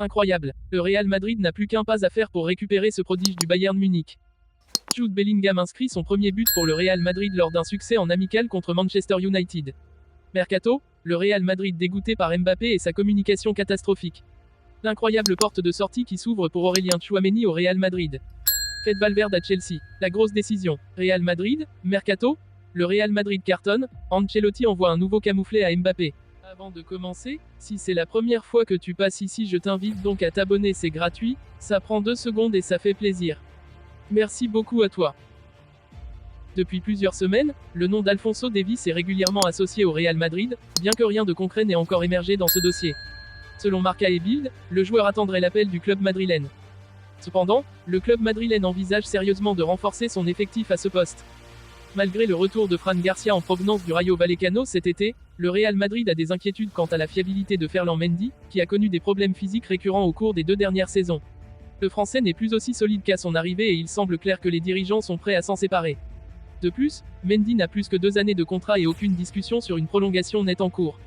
Incroyable. Le Real Madrid n'a plus qu'un pas à faire pour récupérer ce prodige du Bayern Munich. Jude Bellingham inscrit son premier but pour le Real Madrid lors d'un succès en amical contre Manchester United. Mercato, le Real Madrid dégoûté par Mbappé et sa communication catastrophique. L'incroyable porte de sortie qui s'ouvre pour Aurélien Tchouaméni au Real Madrid. Fête Valverde à Chelsea. La grosse décision. Real Madrid, Mercato. Le Real Madrid cartonne, Ancelotti envoie un nouveau camouflet à Mbappé. Avant de commencer, si c'est la première fois que tu passes ici, je t'invite donc à t'abonner, c'est gratuit, ça prend 2 secondes et ça fait plaisir. Merci beaucoup à toi. Depuis plusieurs semaines, le nom d'Alphonso Davies est régulièrement associé au Real Madrid, bien que rien de concret n'ait encore émergé dans ce dossier. Selon Marca et Bild, le joueur attendrait l'appel du club madrilène. Cependant, le club madrilène envisage sérieusement de renforcer son effectif à ce poste. Malgré le retour de Fran Garcia en provenance du Rayo Vallecano cet été, le Real Madrid a des inquiétudes quant à la fiabilité de Ferland Mendy, qui a connu des problèmes physiques récurrents au cours des 2 dernières saisons. Le Français n'est plus aussi solide qu'à son arrivée et il semble clair que les dirigeants sont prêts à s'en séparer. De plus, Mendy n'a plus que 2 années de contrat et aucune discussion sur une prolongation n'est en cours.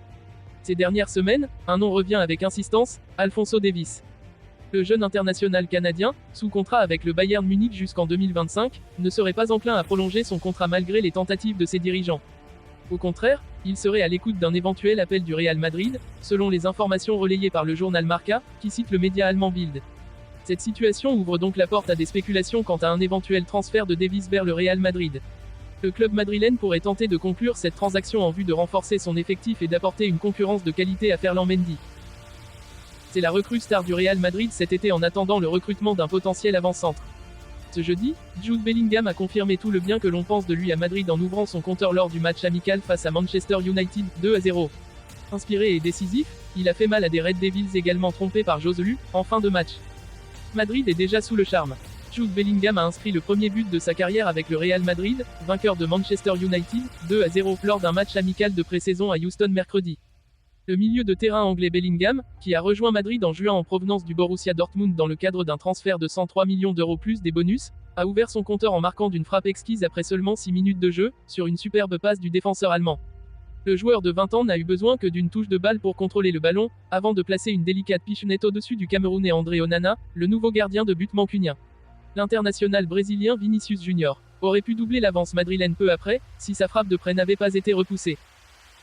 Ces dernières semaines, un nom revient avec insistance, Alphonso Davies. Le jeune international canadien, sous contrat avec le Bayern Munich jusqu'en 2025, ne serait pas enclin à prolonger son contrat malgré les tentatives de ses dirigeants. Au contraire, il serait à l'écoute d'un éventuel appel du Real Madrid, selon les informations relayées par le journal Marca, qui cite le média allemand Bild. Cette situation ouvre donc la porte à des spéculations quant à un éventuel transfert de Davies vers le Real Madrid. Le club madrilène pourrait tenter de conclure cette transaction en vue de renforcer son effectif et d'apporter une concurrence de qualité à Ferland Mendy. C'est la recrue star du Real Madrid cet été en attendant le recrutement d'un potentiel avant-centre. Ce jeudi, Jude Bellingham a confirmé tout le bien que l'on pense de lui à Madrid en ouvrant son compteur lors du match amical face à Manchester United, 2-0. Inspiré et décisif, il a fait mal à des Red Devils également trompés par Joselu, en fin de match. Madrid est déjà sous le charme. Jude Bellingham a inscrit le premier but de sa carrière avec le Real Madrid, vainqueur de Manchester United, 2-0, lors d'un match amical de pré-saison à Houston mercredi. Le milieu de terrain anglais Bellingham, qui a rejoint Madrid en juin en provenance du Borussia Dortmund dans le cadre d'un transfert de 103 millions d'euros plus des bonus, a ouvert son compteur en marquant d'une frappe exquise après seulement 6 minutes de jeu, sur une superbe passe du défenseur allemand. Le joueur de 20 ans n'a eu besoin que d'une touche de balle pour contrôler le ballon, avant de placer une délicate pichenette au-dessus du Camerounais André Onana, le nouveau gardien de but mancunien. L'international brésilien Vinicius Junior aurait pu doubler l'avance madrilène peu après, si sa frappe de près n'avait pas été repoussée.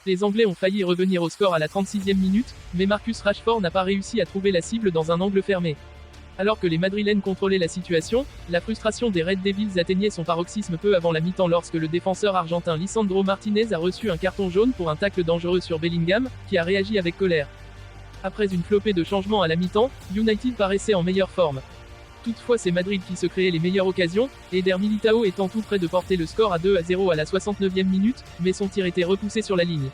Les Anglais ont failli revenir au score à la 36e minute, mais Marcus Rashford n'a pas réussi à trouver la cible dans un angle fermé. Alors que les Madrilènes contrôlaient la situation, la frustration des Red Devils atteignait son paroxysme peu avant la mi-temps lorsque le défenseur argentin Lisandro Martinez a reçu un carton jaune pour un tacle dangereux sur Bellingham, qui a réagi avec colère. Après une flopée de changements à la mi-temps, United paraissait en meilleure forme. Toutefois, c'est Madrid qui se créait les meilleures occasions, Eder Militao étant tout près de porter le score à 2-0 à la 69e minute, mais son tir était repoussé sur la ligne.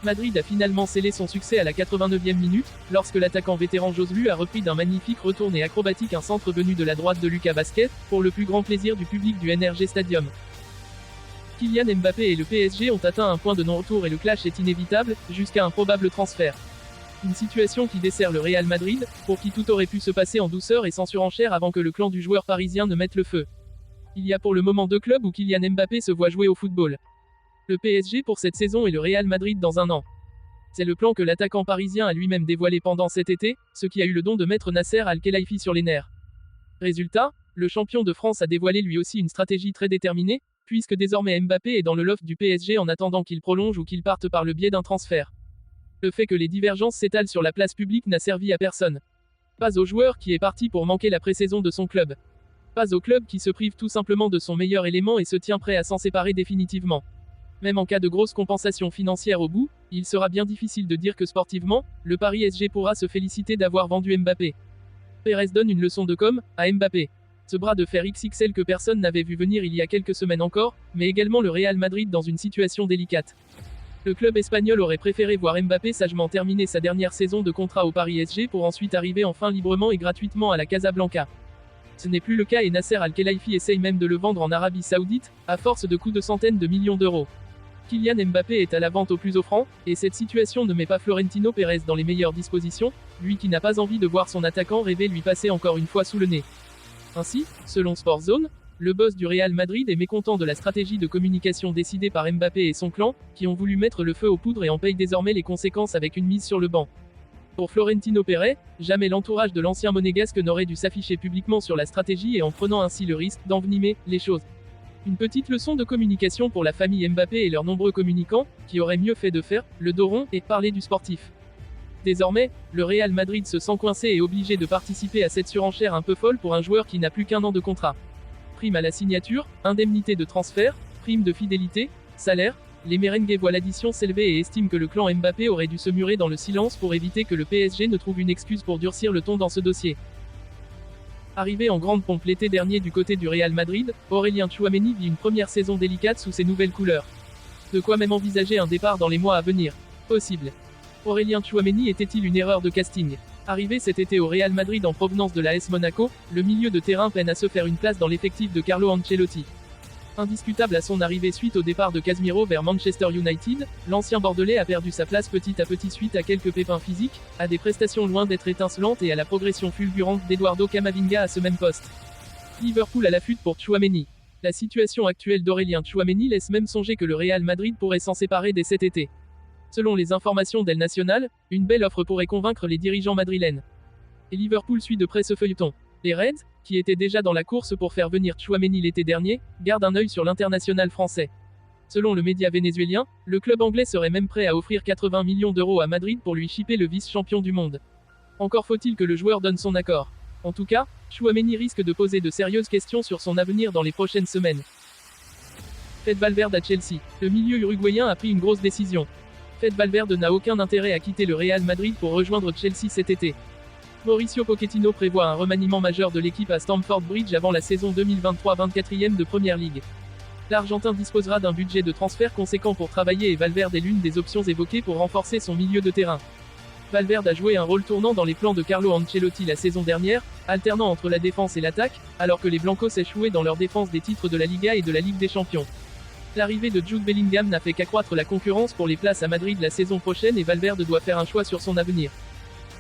Madrid a finalement scellé son succès à la 89e minute, lorsque l'attaquant vétéran Joselu a repris d'un magnifique retourné acrobatique un centre venu de la droite de Lucas Vázquez, pour le plus grand plaisir du public du NRG Stadium. Kylian Mbappé et le PSG ont atteint un point de non-retour et le clash est inévitable, jusqu'à un probable transfert. Une situation qui dessert le Real Madrid, pour qui tout aurait pu se passer en douceur et sans surenchère avant que le clan du joueur parisien ne mette le feu. Il y a pour le moment 2 clubs où Kylian Mbappé se voit jouer au football. Le PSG pour cette saison et le Real Madrid dans un an. C'est le plan que l'attaquant parisien a lui-même dévoilé pendant cet été, ce qui a eu le don de mettre Nasser Al-Khelaifi sur les nerfs. Résultat, le champion de France a dévoilé lui aussi une stratégie très déterminée, puisque désormais Mbappé est dans le loft du PSG en attendant qu'il prolonge ou qu'il parte par le biais d'un transfert. Le fait que les divergences s'étalent sur la place publique n'a servi à personne. Pas au joueur qui est parti pour manquer la pré-saison de son club. Pas au club qui se prive tout simplement de son meilleur élément et se tient prêt à s'en séparer définitivement. Même en cas de grosse compensation financière au bout, il sera bien difficile de dire que sportivement, le Paris SG pourra se féliciter d'avoir vendu Mbappé. Pérez donne une leçon de com' à Mbappé. Ce bras de fer XXL que personne n'avait vu venir il y a quelques semaines encore, mais également le Real Madrid dans une situation délicate. Le club espagnol aurait préféré voir Mbappé sagement terminer sa dernière saison de contrat au Paris SG pour ensuite arriver enfin librement et gratuitement à la Casablanca. Ce n'est plus le cas et Nasser Al-Khelaifi essaye même de le vendre en Arabie Saoudite, à force de coûts de centaines de millions d'euros. Kylian Mbappé est à la vente au plus offrant, et cette situation ne met pas Florentino Pérez dans les meilleures dispositions, lui qui n'a pas envie de voir son attaquant rêver lui passer encore une fois sous le nez. Ainsi, selon Sportzone, le boss du Real Madrid est mécontent de la stratégie de communication décidée par Mbappé et son clan, qui ont voulu mettre le feu aux poudres et en payent désormais les conséquences avec une mise sur le banc. Pour Florentino Pérez, jamais l'entourage de l'ancien monégasque n'aurait dû s'afficher publiquement sur la stratégie et en prenant ainsi le risque d'envenimer les choses. Une petite leçon de communication pour la famille Mbappé et leurs nombreux communicants, qui auraient mieux fait de faire le dos rond et parler du sportif. Désormais, le Real Madrid se sent coincé et obligé de participer à cette surenchère un peu folle pour un joueur qui n'a plus qu'1 an de contrat. Prime à la signature, indemnité de transfert, prime de fidélité, salaire, les merengues voient l'addition s'élever et estiment que le clan Mbappé aurait dû se murer dans le silence pour éviter que le PSG ne trouve une excuse pour durcir le ton dans ce dossier. Arrivé en grande pompe l'été dernier du côté du Real Madrid, Aurélien Tchouaméni vit une première saison délicate sous ses nouvelles couleurs. De quoi même envisager un départ dans les mois à venir. Possible. Aurélien Tchouaméni était-il une erreur de casting? Arrivé cet été au Real Madrid en provenance de l'AS Monaco, le milieu de terrain peine à se faire une place dans l'effectif de Carlo Ancelotti. Indiscutable à son arrivée suite au départ de Casemiro vers Manchester United, l'ancien Bordelais a perdu sa place petit à petit suite à quelques pépins physiques, à des prestations loin d'être étincelantes et à la progression fulgurante d'Eduardo Camavinga à ce même poste. Liverpool à l'affût pour Tchouaméni. La situation actuelle d'Aurélien Tchouaméni laisse même songer que le Real Madrid pourrait s'en séparer dès cet été. Selon les informations d'El Nacional, une belle offre pourrait convaincre les dirigeants madrilènes. Et Liverpool suit de près ce feuilleton. Les Reds, qui étaient déjà dans la course pour faire venir Tchouaméni l'été dernier, gardent un œil sur l'international français. Selon le média vénézuélien, le club anglais serait même prêt à offrir 80 millions d'euros à Madrid pour lui chipper le vice-champion du monde. Encore faut-il que le joueur donne son accord. En tout cas, Tchouaméni risque de poser de sérieuses questions sur son avenir dans les prochaines semaines. Fede Valverde à Chelsea. Le milieu uruguayen a pris une grosse décision. Fede Valverde n'a aucun intérêt à quitter le Real Madrid pour rejoindre Chelsea cet été. Mauricio Pochettino prévoit un remaniement majeur de l'équipe à Stamford Bridge avant la saison 2023-24e de Premier League. L'Argentin disposera d'un budget de transfert conséquent pour travailler et Valverde est l'une des options évoquées pour renforcer son milieu de terrain. Valverde a joué un rôle tournant dans les plans de Carlo Ancelotti la saison dernière, alternant entre la défense et l'attaque, alors que les Blancos échouaient dans leur défense des titres de la Liga et de la Ligue des Champions. L'arrivée de Jude Bellingham n'a fait qu'accroître la concurrence pour les places à Madrid la saison prochaine et Valverde doit faire un choix sur son avenir.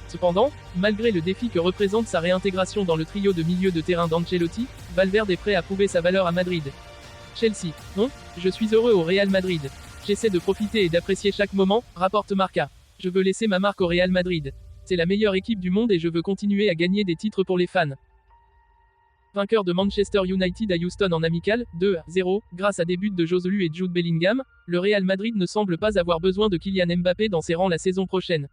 Cependant, malgré le défi que représente sa réintégration dans le trio de milieu de terrain d'Ancelotti, Valverde est prêt à prouver sa valeur à Madrid. Chelsea. Non, je suis heureux au Real Madrid. J'essaie de profiter et d'apprécier chaque moment, rapporte Marca. Je veux laisser ma marque au Real Madrid. C'est la meilleure équipe du monde et je veux continuer à gagner des titres pour les fans. Vainqueur de Manchester United à Houston en amical, 2-0, grâce à des buts de Joselu et Jude Bellingham, le Real Madrid ne semble pas avoir besoin de Kylian Mbappé dans ses rangs la saison prochaine.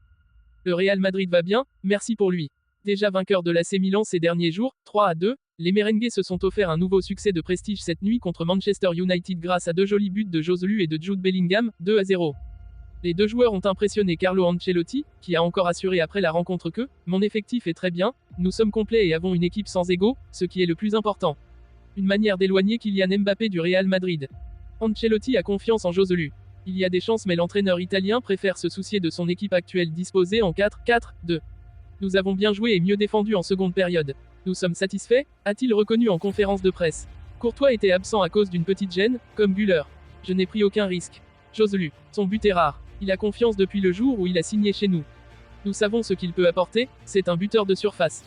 Le Real Madrid va bien, merci pour lui. Déjà vainqueur de l'AC Milan ces derniers jours, 3-2, les merengues se sont offert un nouveau succès de prestige cette nuit contre Manchester United grâce à 2 jolis buts de Joselu et de Jude Bellingham, 2-0. Les deux joueurs ont impressionné Carlo Ancelotti, qui a encore assuré après la rencontre que « Mon effectif est très bien, nous sommes complets et avons une équipe sans ego, ce qui est le plus important. » Une manière d'éloigner Kylian Mbappé du Real Madrid. Ancelotti a confiance en Joselu. Il y a des chances mais l'entraîneur italien préfère se soucier de son équipe actuelle disposée en 4-4-2. Nous avons bien joué et mieux défendu en seconde période. Nous sommes satisfaits, a-t-il reconnu en conférence de presse. Courtois était absent à cause d'une petite gêne, comme Güler. Je n'ai pris aucun risque. Joselu, son but est rare. Il a confiance depuis le jour où il a signé chez nous. Nous savons ce qu'il peut apporter, c'est un buteur de surface.